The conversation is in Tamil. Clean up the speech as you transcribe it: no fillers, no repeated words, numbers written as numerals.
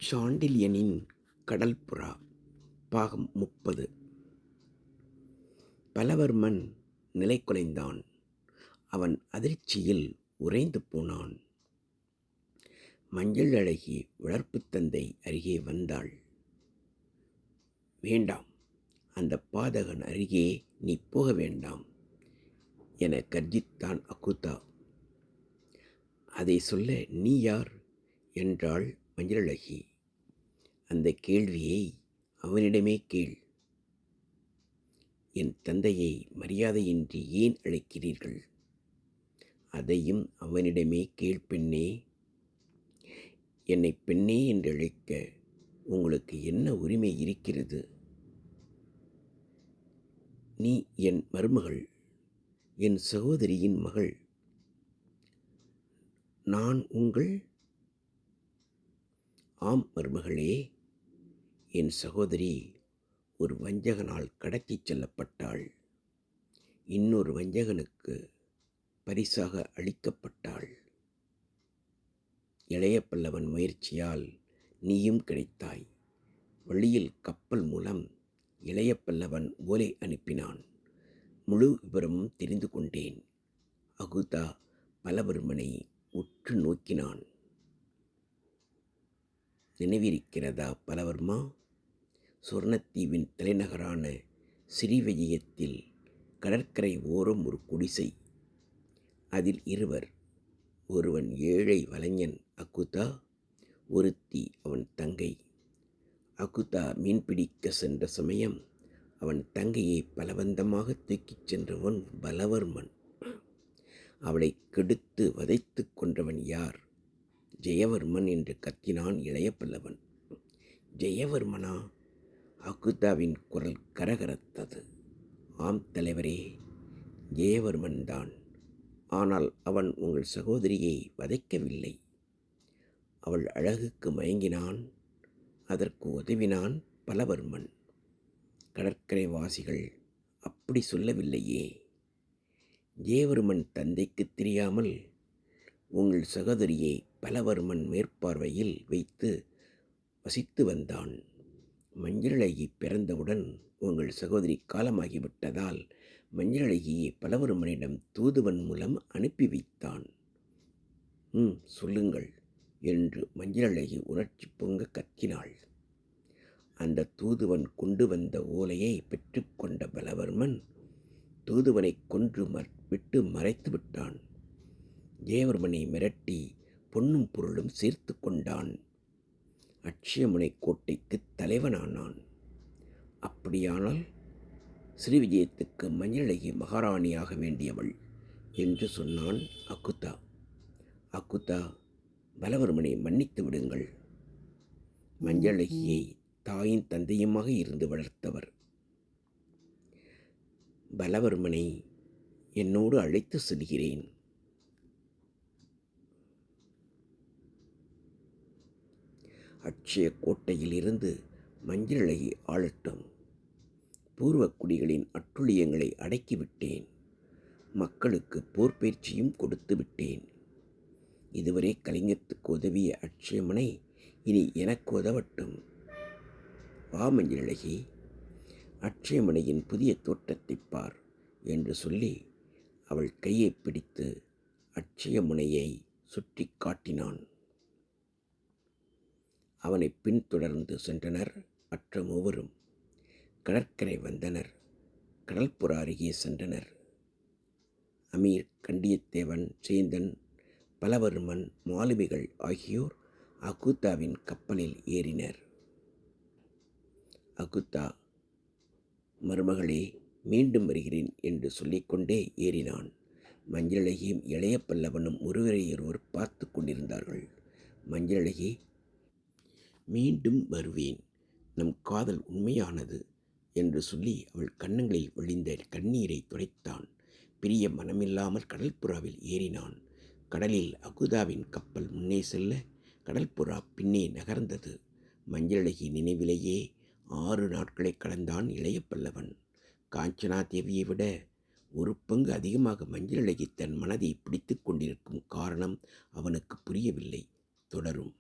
சாண்டில்யனின் கடல்புறா பாகம் 30. பலவர்மன் நிலைகுலைந்தான். அவன் அதிர்ச்சியில் உறைந்து போனான். மஞ்சள் அழகி வளர்ப்புத் தந்தை அருகே வந்தாள். "வேண்டாம், அந்த பாதகன் அருகே நீ போக வேண்டாம்" என கர்ஜித்தான் அகுதா. "அதை சொல்ல நீ யார்?" என்றாள் மஞ்சளழகி. "அந்த கேள்வியை அவனிடமே கேள். என் தந்தையை மரியாதையின்றி ஏன் அழைக்கிறீர்கள்? அதையும் அவனிடமே கேள் பெண்ணே. என்னை பெண்ணே என்று அழைக்க உங்களுக்கு என்ன உரிமை இருக்கிறது? நீ என் மருமகள், என் சகோதரியின் மகள். நான் உங்கள்..." "ஆம் மருமகளே, என் சகோதரி ஒரு வஞ்சகனால் கடத்திச் செல்லப்பட்டாள். இன்னொரு வஞ்சகனுக்கு பரிசாக அளிக்கப்பட்டாள். இளைய பல்லவன் முயற்சியால் நீயும் கிடைத்தாய். வழியில் கப்பல் மூலம் இளைய பல்லவன் ஓலை அனுப்பினான். முழு விவரமும் தெரிந்து கொண்டேன்." அகுதா பலவர்மனை உற்று நோக்கினான். "நினைவிருக்கிறதா பலவர்மா? சுவர்ணத்தீவின் தலைநகரான ஸ்ரீவிஜயத்தில் கடற்கரை ஓரம் ஒரு குடிசை. அதில் இருவர். ஒருவன் ஏழை வலைஞன் அகுதா, ஒருத்தி அவன் தங்கை. அகுதா மீன்பிடிக்க சென்ற சமயம் அவன் தங்கையை பலவந்தமாக தூக்கிச் சென்றவன் பலவர்மன். அவளை கெடுத்து வதைத்து கொன்றவன் யார்? ஜெயவர்மன்" என்று கத்தினான் இளைய பல்லவன். "ஜெயவர்மனா?" அகுதாவின் குரல் கரகரத்தது. "ஆம் தலைவரே, ஜெயவர்மன் தான். ஆனால் அவன் உங்கள் சகோதரியை வதைக்கவில்லை. அவள் அழகுக்கு மயங்கினான். அதற்கு உதவினான் பலவர்மன். கடற்கரைவாசிகள் அப்படி சொல்லவில்லையே. ஜெயவர்மன் தந்தைக்கு தெரியாமல் உங்கள் சகோதரியை பலவர்மன் மேற்பார்வையில் வைத்து வசித்து வந்தான். மஞ்சளழகி பிறந்தவுடன் உங்கள் சகோதரி காலமாகிவிட்டதால் மஞ்சளழகியை பலவர்மனிடம் தூதுவன் மூலம் அனுப்பி வைத்தான்." சொல்லுங்கள்" என்று மஞ்சளழகி உணர்ச்சி பொங்க கத்தினாள். அந்த தூதுவன் கொண்டு வந்த ஓலையை பெற்றுக்கொண்ட பலவர்மன் தூதுவனை கொன்று விட்டு மறைத்து விட்டான். ஜெயவர்மனை மிரட்டி பொன்னும் பொருளும் சேர்த்து கொண்டான். அட்சயமுனை கோட்டைக்கு தலைவனானான். அப்படியானால் ஸ்ரீவிஜயத்துக்கு மஞ்சளழகி மகாராணியாக வேண்டியவள் என்று சொன்னான் அகுதா. "அகுதா, பலவர்மனை மன்னித்து விடுங்கள். மஞ்சளழகியை தாயின் தந்தையுமாக இருந்து வளர்த்தவர். பலவர்மனை என்னோடு அழைத்து செல்கிறேன்." அட்சய கோட்டையில் இருந்து மஞ்சளழகி ஆளட்டும். பூர்வக்குடிகளின் அட்டுழியங்களை அடக்கிவிட்டேன். மக்களுக்கு போர் பயிற்சியும் கொடுத்து விட்டேன். இதுவரை கலிங்கத்துக்கு உதவிய அட்சயமுனை இனி எனக்கு உதவட்டும். வா மஞ்சளழகி, அட்சயமுனையின் புதிய தோற்றத்தைப் பார்" என்று சொல்லி அவள் கையை பிடித்து அட்சயமுனையை சுற்றி காட்டினான். அவனை பின்தொடர்ந்து சென்றனர் மற்ற மூவரும். கடற்கரை வந்தனர். கடல்புறா அருகே சென்றனர். அமீர், கண்டியத்தேவன், சேந்தன், பலவர்மன், மாலுமிகள் ஆகியோர் அகுதாவின் கப்பலில் ஏறினர். அகுதா, "மருமகளே, மீண்டும் வருகிறேன்" என்று சொல்லிக்கொண்டே ஏறினான். மஞ்சளழகியும் இளைய பல்லவனும் ஒருவரையொருவர் பார்த்து கொண்டிருந்தார்கள். மஞ்சளழகி, "மீண்டும் வருவேன், நம் காதல் உண்மையானது" என்று சொல்லி அவள் கன்னங்களில் வழிந்த கண்ணீரை துடைத்தான். பிரிய மனமில்லாமல் கடல்புறாவில் ஏறினான். கடலில் அகுதாவின் கப்பல் முன்னே செல்ல கடல்புறா பின்னே நகர்ந்தது. மஞ்சளழகி நினைவிலேயே 6 நாட்களை கடந்தான் இளைய பல்லவன். காஞ்சனா தேவியை விட ஒரு பங்கு அதிகமாக மஞ்சளழகி தன் மனதை பிடித்து கொண்டிருக்கும் காரணம் அவனுக்கு புரியவில்லை. தொடரும்.